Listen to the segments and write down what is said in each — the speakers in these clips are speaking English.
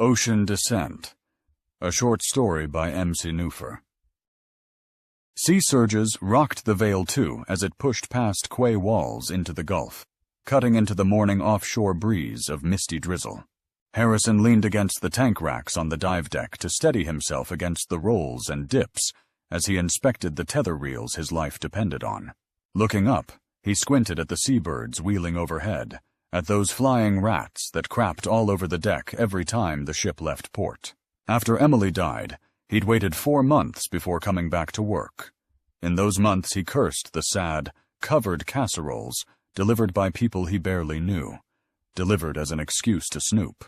Ocean Descent, a short story by C Neuffer. Sea surges rocked the Vale too as it pushed past quay walls into the Gulf, cutting into the morning offshore breeze of misty drizzle. Harrison leaned against the tank racks on the dive deck to steady himself against the rolls and dips as he inspected the tether reels his life depended on. Looking up, he squinted at the seabirds wheeling overhead, at those flying rats that crapped all over the deck every time the ship left port. After Emily died, he'd waited 4 months before coming back to work. In those months he cursed the sad, covered casseroles delivered by people he barely knew, delivered as an excuse to snoop.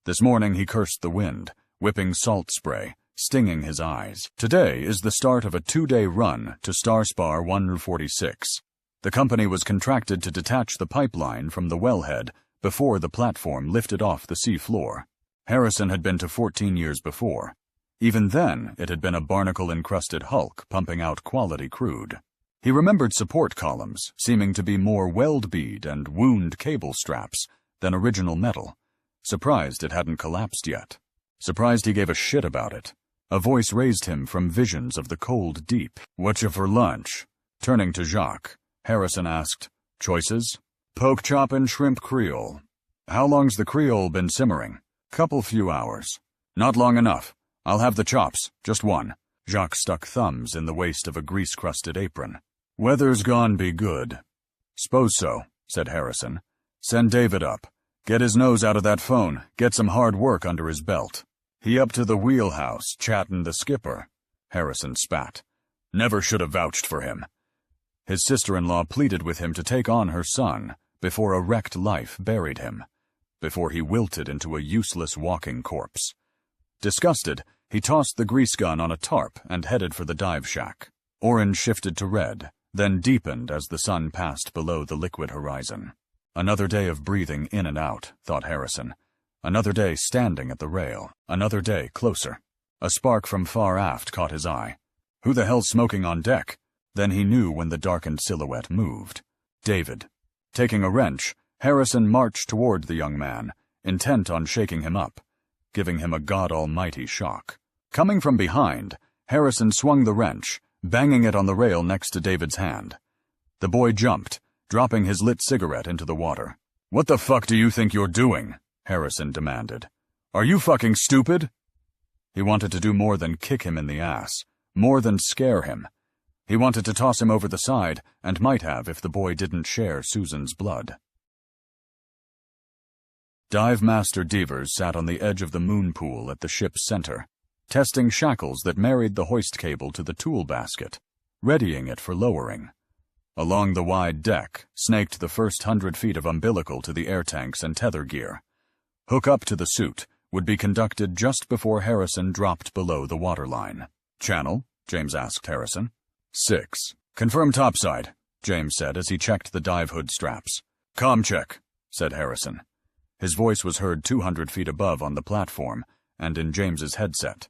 This morning he cursed the wind, whipping salt spray, stinging his eyes. Today is the start of a 2-day run to Starspar 146. The company was contracted to detach the pipeline from the wellhead before the platform lifted off the sea floor. Harrison had been to 14 years before. Even then, it had been a barnacle-encrusted hulk pumping out quality crude. He remembered support columns, seeming to be more weld bead and wound cable straps than original metal. Surprised it hadn't collapsed yet. Surprised he gave a shit about it. A voice raised him from visions of the cold deep. "Whatcha for lunch?" Turning to Jacques, Harrison asked, "Choices?" "Poke chop and shrimp Creole." "How long's the Creole been simmering?" "Couple few hours." "Not long enough. I'll have the chops, just one." Jacques stuck thumbs in the waist of a grease-crusted apron. "Weather's gone be good." "S'pose so," said Harrison. "Send David up. Get his nose out of that phone, get some hard work under his belt." "He up to the wheelhouse, chattin' the skipper." Harrison spat. "Never should have vouched for him." His sister-in-law pleaded with him to take on her son before a wrecked life buried him, before he wilted into a useless walking corpse. Disgusted, he tossed the grease gun on a tarp and headed for the dive shack. Orange shifted to red, then deepened as the sun passed below the liquid horizon. Another day of breathing in and out, thought Harrison. Another day standing at the rail. Another day closer. A spark from far aft caught his eye. Who the hell's smoking on deck? Then he knew when the darkened silhouette moved. David. Taking a wrench, Harrison marched toward the young man, intent on shaking him up, giving him a God-almighty shock. Coming from behind, Harrison swung the wrench, banging it on the rail next to David's hand. The boy jumped, dropping his lit cigarette into the water. "What the fuck do you think you're doing?" Harrison demanded. "Are you fucking stupid?" He wanted to do more than kick him in the ass, more than scare him. He wanted to toss him over the side, and might have if the boy didn't share Susan's blood. Dive Master Devers sat on the edge of the moon pool at the ship's center, testing shackles that married the hoist cable to the tool basket, readying it for lowering. Along the wide deck snaked the first 100 feet of umbilical to the air tanks and tether gear. Hook up to the suit would be conducted just before Harrison dropped below the waterline. "Channel?" James asked Harrison. 6. "Confirm topside," James said as he checked the dive hood straps. "Com check," said Harrison. His voice was heard 200 feet above on the platform and in James's headset.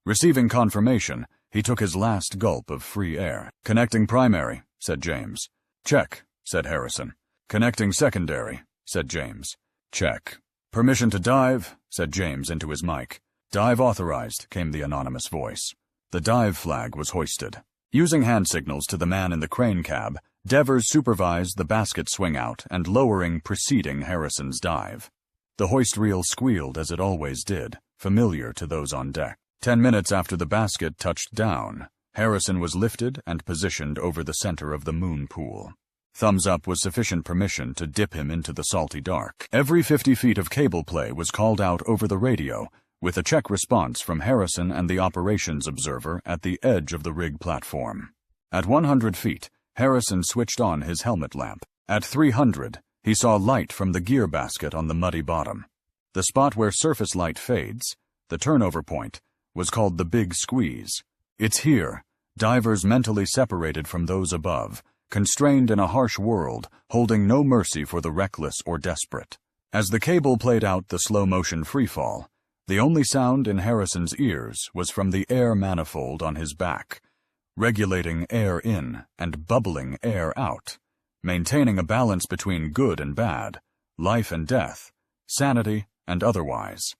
Receiving confirmation, he took his last gulp of free air. "Connecting primary," said James. "Check," said Harrison. "Connecting secondary," said James. "Check." "Permission to dive," said James into his mic. "Dive authorized," came the anonymous voice. The dive flag was hoisted. Using hand signals to the man in the crane cab, Devers supervised the basket swing-out and lowering preceding Harrison's dive. The hoist reel squealed as it always did, familiar to those on deck. 10 minutes after the basket touched down, Harrison was lifted and positioned over the center of the moon pool. Thumbs up was sufficient permission to dip him into the salty dark. Every 50 feet of cable play was called out over the radio, with a check response from Harrison and the operations observer at the edge of the rig platform. At 100 feet, Harrison switched on his helmet lamp. At 300, he saw light from the gear basket on the muddy bottom. The spot where surface light fades, the turnover point, was called the Big Squeeze. It's here, divers mentally separated from those above, constrained in a harsh world, holding no mercy for the reckless or desperate. As the cable played out the slow-motion freefall, the only sound in Harrison's ears was from the air manifold on his back, regulating air in and bubbling air out, maintaining a balance between good and bad, life and death, sanity and otherwise.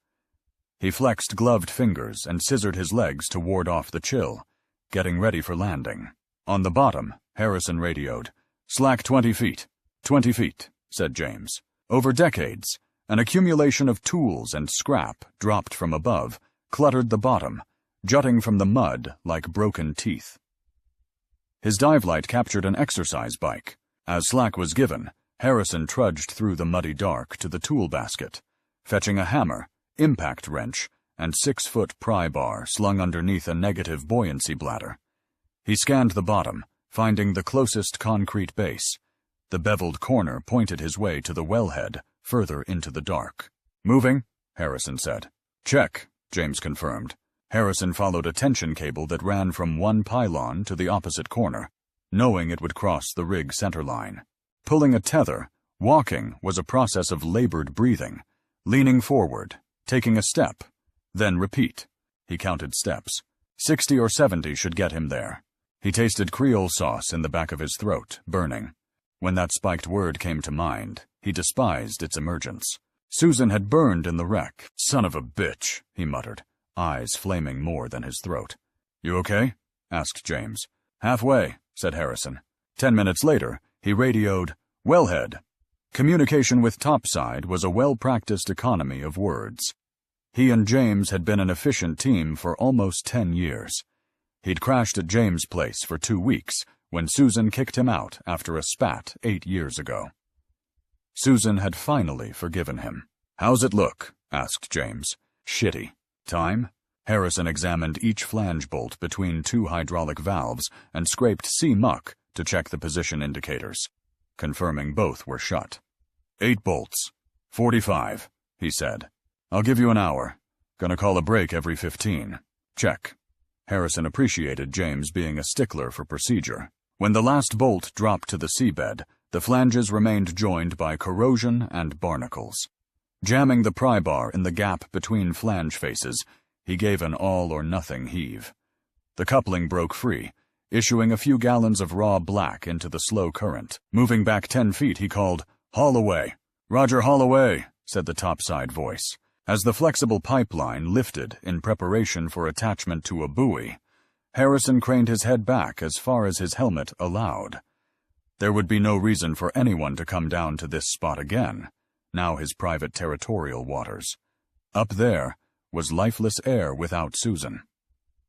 He flexed gloved fingers and scissored his legs to ward off the chill, getting ready for landing. On the bottom, Harrison radioed. "Slack 20 feet. 20 feet," said James. Over decades, an accumulation of tools and scrap dropped from above cluttered the bottom, jutting from the mud like broken teeth. His dive light captured an exercise bike. As slack was given, Harrison trudged through the muddy dark to the tool basket, fetching a hammer, impact wrench, and 6-foot pry bar slung underneath a negative buoyancy bladder. He scanned the bottom, finding the closest concrete base. The beveled corner pointed his way to the wellhead, further into the dark. "Moving," Harrison said. "Check," James confirmed. Harrison followed a tension cable that ran from one pylon to the opposite corner, knowing it would cross the rig center line. Pulling a tether, walking was a process of labored breathing, leaning forward, taking a step, then repeat. He counted steps. 60 or 70 should get him there. He tasted Creole sauce in the back of his throat, burning. When that spiked word came to mind, he despised its emergence. Susan had burned in the wreck. "Son of a bitch," he muttered, eyes flaming more than his throat. "You okay?" asked James. "Halfway," said Harrison. 10 minutes later, he radioed, "Wellhead." Communication with topside was a well-practiced economy of words. He and James had been an efficient team for almost 10 years. He'd crashed at James' place for 2 weeks when Susan kicked him out after a spat 8 years ago. Susan had finally forgiven him. "How's it look?" asked James. "Shitty." "Time?" Harrison examined each flange bolt between 2 hydraulic valves and scraped sea muck to check the position indicators, confirming both were shut. 8 bolts. 45, he said. "I'll give you an hour. Gonna call a break every 15. Check." Harrison appreciated James being a stickler for procedure. When the last bolt dropped to the seabed, the flanges remained joined by corrosion and barnacles. Jamming the pry bar in the gap between flange faces, he gave an all-or-nothing heave. The coupling broke free, issuing a few gallons of raw black into the slow current. Moving back 10 feet, he called, "Haul away." "Roger, haul away," said the topside voice. As the flexible pipeline lifted in preparation for attachment to a buoy, Harrison craned his head back as far as his helmet allowed. There would be no reason for anyone to come down to this spot again, now his private territorial waters. Up there was lifeless air without Susan.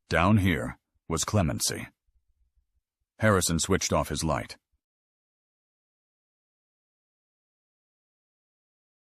Down here was clemency. Harrison switched off his light.